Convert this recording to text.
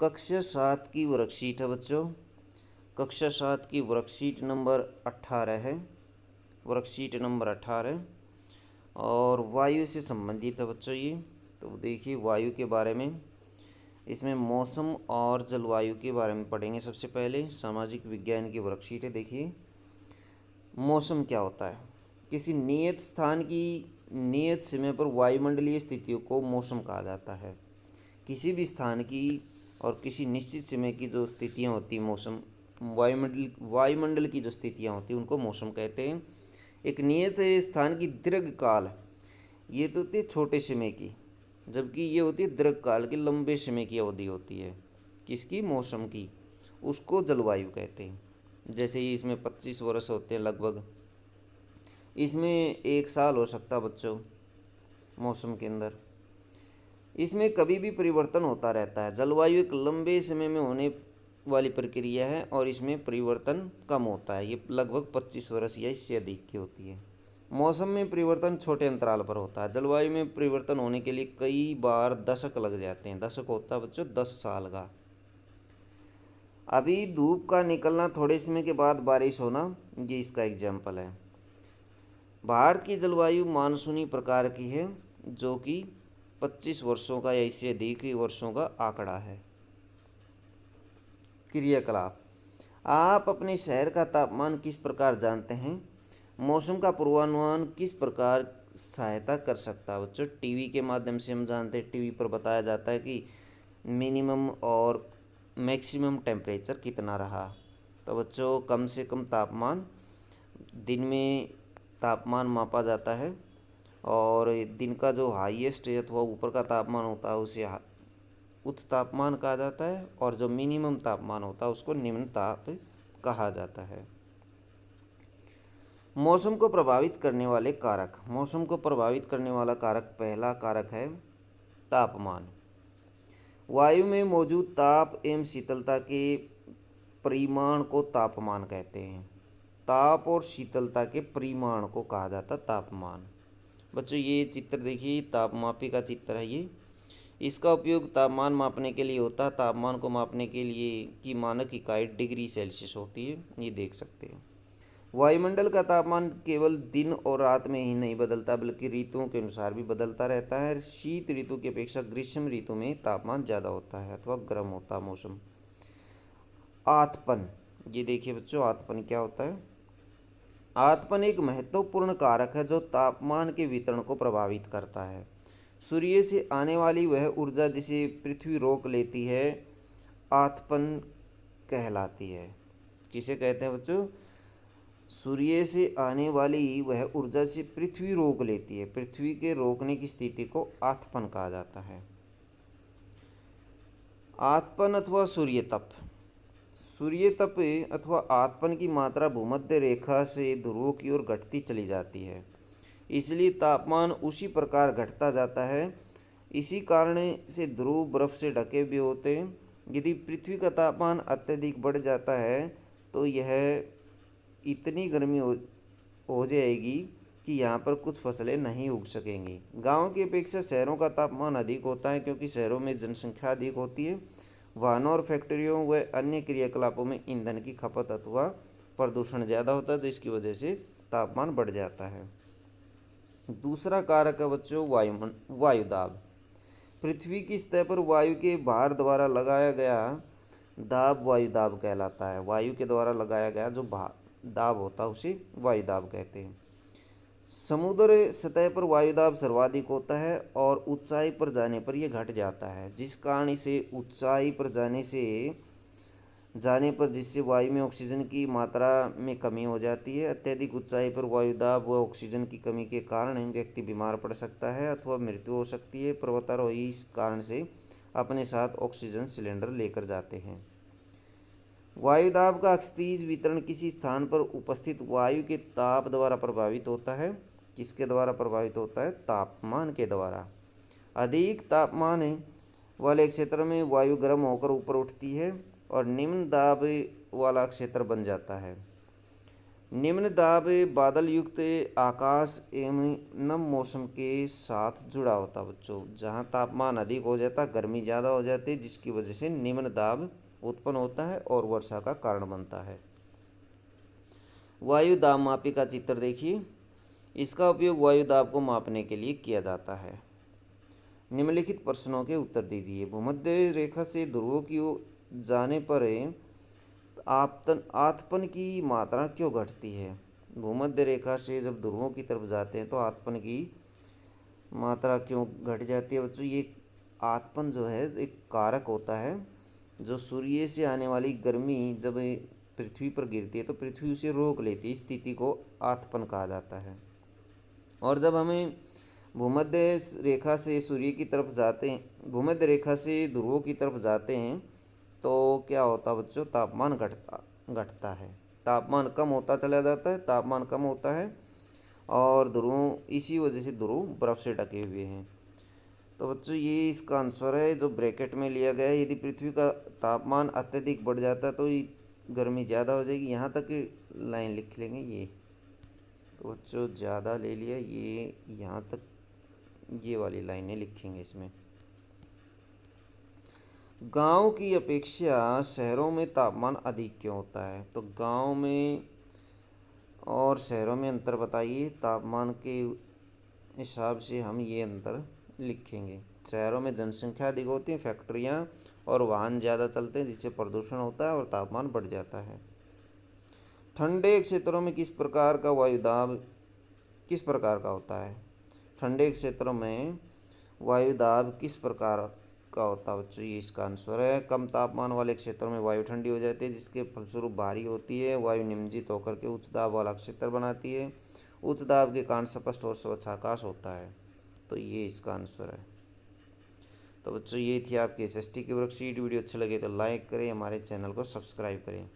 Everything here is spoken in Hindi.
कक्षा 7 की वर्कशीट है बच्चों। कक्षा 7 की वर्कशीट नंबर 18 है, वर्कशीट नंबर 18 और वायु से संबंधित है बच्चों ये। तो देखिए वायु के बारे में, इसमें मौसम और जलवायु के बारे में पढ़ेंगे। सबसे पहले सामाजिक विज्ञान की वर्कशीट है। देखिए मौसम क्या होता है। किसी नियत स्थान की नियत समय पर वायुमंडलीय स्थितियों को मौसम कहा जाता है। किसी भी स्थान की और किसी निश्चित समय की जो स्थितियाँ होती हैं, मौसम वायुमंडल की जो स्थितियाँ होती हैं उनको मौसम कहते हैं। एक नियत स्थान की दीर्घकाल, ये तो होती है छोटे समय की, जबकि ये होती है दीर्घकाल की, लंबे समय की अवधि होती है किसकी, मौसम की, उसको जलवायु कहते हैं। जैसे ही इसमें 25 वर्ष होते हैं लगभग, इसमें 1 साल हो सकता है बच्चों मौसम के अंदर। इसमें कभी भी परिवर्तन होता रहता है। जलवायु एक लंबे समय में होने वाली प्रक्रिया है और इसमें परिवर्तन कम होता है। ये लगभग 25 वर्ष या इससे अधिक की होती है। मौसम में परिवर्तन छोटे अंतराल पर होता है। जलवायु में परिवर्तन होने के लिए कई बार दशक लग जाते हैं। दशक होता है बच्चों 10 साल का। अभी धूप का निकलना, थोड़े समय के बाद बारिश होना, ये इसका एग्जाम्पल है। भारत की जलवायु मानसूनी प्रकार की है, जो कि 25 वर्षों का या इससे अधिक वर्षों का आंकड़ा है। क्रियाकलाप, आप अपने शहर का तापमान किस प्रकार जानते हैं? मौसम का पूर्वानुमान किस प्रकार सहायता कर सकता है बच्चों? टीवी के माध्यम से हम जानते हैं, टीवी पर बताया जाता है कि मिनिमम और मैक्सिमम टेम्परेचर कितना रहा। तो बच्चों कम से कम तापमान, दिन में तापमान मापा जाता है और दिन का जो हाईएस्ट अथवा ऊपर का तापमान होता है उसे उच्च तापमान कहा जाता है और जो मिनिमम तापमान होता है उसको निम्न ताप कहा जाता है। मौसम को प्रभावित करने वाले कारक। मौसम को प्रभावित करने वाला कारक, पहला कारक है तापमान। वायु में मौजूद ताप एवं शीतलता के परिमाण को तापमान कहते हैं। ताप और शीतलता के परिमाण को कहा जाता है तापमान। बच्चों ये चित्र देखिए, तापमापी का चित्र है ये। इसका उपयोग तापमान मापने के लिए होता है। तापमान को मापने के लिए की मानक इकाई डिग्री सेल्सियस होती है, ये देख सकते हैं। वायुमंडल का तापमान केवल दिन और रात में ही नहीं बदलता, बल्कि ऋतुओं के अनुसार भी बदलता रहता है। शीत ऋतु की अपेक्षा ग्रीष्म ऋतु में तापमान ज़्यादा होता है अथवा गर्म होता है मौसम। आतपन, ये देखिए बच्चों आतपन क्या होता है। आतपन एक महत्वपूर्ण कारक है जो तापमान के वितरण को प्रभावित करता है। सूर्य से आने वाली वह ऊर्जा जिसे पृथ्वी रोक लेती है आतपन कहलाती है। किसे कहते हैं बच्चों? सूर्य से आने वाली वह ऊर्जा से पृथ्वी रोक लेती है, पृथ्वी के रोकने की स्थिति को आतपन कहा जाता है। आतपन अथवा सूर्य तप। सूर्य तप अथवा आतपन की मात्रा भूमध्य रेखा से ध्रुवों की ओर घटती चली जाती है, इसलिए तापमान उसी प्रकार घटता जाता है। इसी कारण से ध्रुव बर्फ से ढके भी होते हैं। यदि पृथ्वी का तापमान अत्यधिक बढ़ जाता है तो यह इतनी गर्मी हो जाएगी कि यहाँ पर कुछ फसलें नहीं उग सकेंगी। गाँव की अपेक्षा शहरों का तापमान अधिक होता है, क्योंकि शहरों में जनसंख्या अधिक होती है। वाहनों और फैक्ट्रियों व अन्य क्रियाकलापों में ईंधन की खपत अथवा प्रदूषण ज़्यादा होता है, जिसकी वजह से तापमान बढ़ जाता है। दूसरा कारक है बच्चों वायुदाब। पृथ्वी की सतह पर वायु के भार द्वारा लगाया गया दाब वायुदाब कहलाता है। वायु के द्वारा लगाया गया जो दाब होता है उसे वायुदाब कहते हैं। समुद्र सतह पर वायुदाब सर्वाधिक होता है और ऊंचाई पर जाने पर यह घट जाता है, जिस कारण इसे ऊंचाई पर जाने पर जिससे वायु में ऑक्सीजन की मात्रा में कमी हो जाती है। अत्यधिक ऊंचाई पर वायुदाब व ऑक्सीजन की कमी के कारण व्यक्ति बीमार पड़ सकता है अथवा मृत्यु हो सकती है। पर्वतारोही इस कारण से अपने साथ ऑक्सीजन सिलेंडर लेकर जाते हैं। वायुदाब का क्षैतिज वितरण किसी स्थान पर उपस्थित वायु के ताप द्वारा प्रभावित होता है। किसके द्वारा प्रभावित होता है? तापमान के द्वारा। अधिक तापमान वाले क्षेत्र में वायु गर्म होकर ऊपर उठती है और निम्न दाब वाला क्षेत्र बन जाता है। निम्न दाब बादल युक्त आकाश एवं नम मौसम के साथ जुड़ा होता बच्चों। जहाँ तापमान अधिक हो जाता, गर्मी ज़्यादा हो जाती है, जिसकी वजह से निम्न दाब उत्पन्न होता है और वर्षा का कारण बनता है। वायु दाब मापी का चित्र देखिए। इसका उपयोग वायु दाब को मापने के लिए किया जाता है। निम्नलिखित प्रश्नों के उत्तर दीजिए। भूमध्य रेखा से ध्रुवों की ओर जाने पर आतपन की मात्रा क्यों घटती है? भूमध्य रेखा से जब ध्रुवों की तरफ जाते हैं तो आतपन की मात्रा क्यों घट जाती है बच्चों? ये आतपन जो है एक कारक होता है जो सूर्य से आने वाली गर्मी जब पृथ्वी पर गिरती है तो पृथ्वी उसे रोक लेती है। इस स्थिति को आतपन कहा जाता है। और जब हमें भूमध्य रेखा से सूर्य की तरफ जाते हैं, भूमध्य रेखा से ध्रुवों की तरफ जाते हैं तो क्या होता बच्चों? तापमान घटता है। तापमान कम होता चला जाता है, तापमान कम होता है और ध्रुव, इसी वजह से ध्रुव बर्फ से ढके हुए हैं। तो बच्चों ये इसका आंसर है जो ब्रैकेट में लिया गया है। यदि पृथ्वी का तापमान अत्यधिक बढ़ जाता है तो गर्मी ज़्यादा हो जाएगी। यहाँ तक लाइन लिख लेंगे ये। तो बच्चों ज़्यादा ले लिया, ये यहाँ तक ये वाली लाइनें लिखेंगे इसमें। गांव की अपेक्षा शहरों में तापमान अधिक क्यों होता है? तो गांव में और शहरों में अंतर बताइए। तापमान के हिसाब से हम ये अंतर लिखेंगे। शहरों में जनसंख्या अधिक होती है, फैक्ट्रियाँ और वाहन ज़्यादा चलते हैं जिससे प्रदूषण होता है और तापमान बढ़ जाता है। ठंडे क्षेत्रों में किस प्रकार का वायुदाब किस प्रकार का होता है? ठंडे क्षेत्रों में वायुदाब किस प्रकार का होता है बच्चों? ये इसका आंसर है। कम तापमान वाले क्षेत्रों में वायु ठंडी हो जाती है जिसके फलस्वरूप भारी होती है। वायु निमज्जित होकर के उच्च दाब वाला क्षेत्र बनाती है। उच्च दाब के कारण स्पष्ट और स्वच्छ आकाश होता है। तो ये इसका आंसर है। तो बच्चों ये थी आपकी एसएसटी की वर्कशीट। वीडियो अच्छे लगे तो लाइक करें, हमारे चैनल को सब्सक्राइब करें।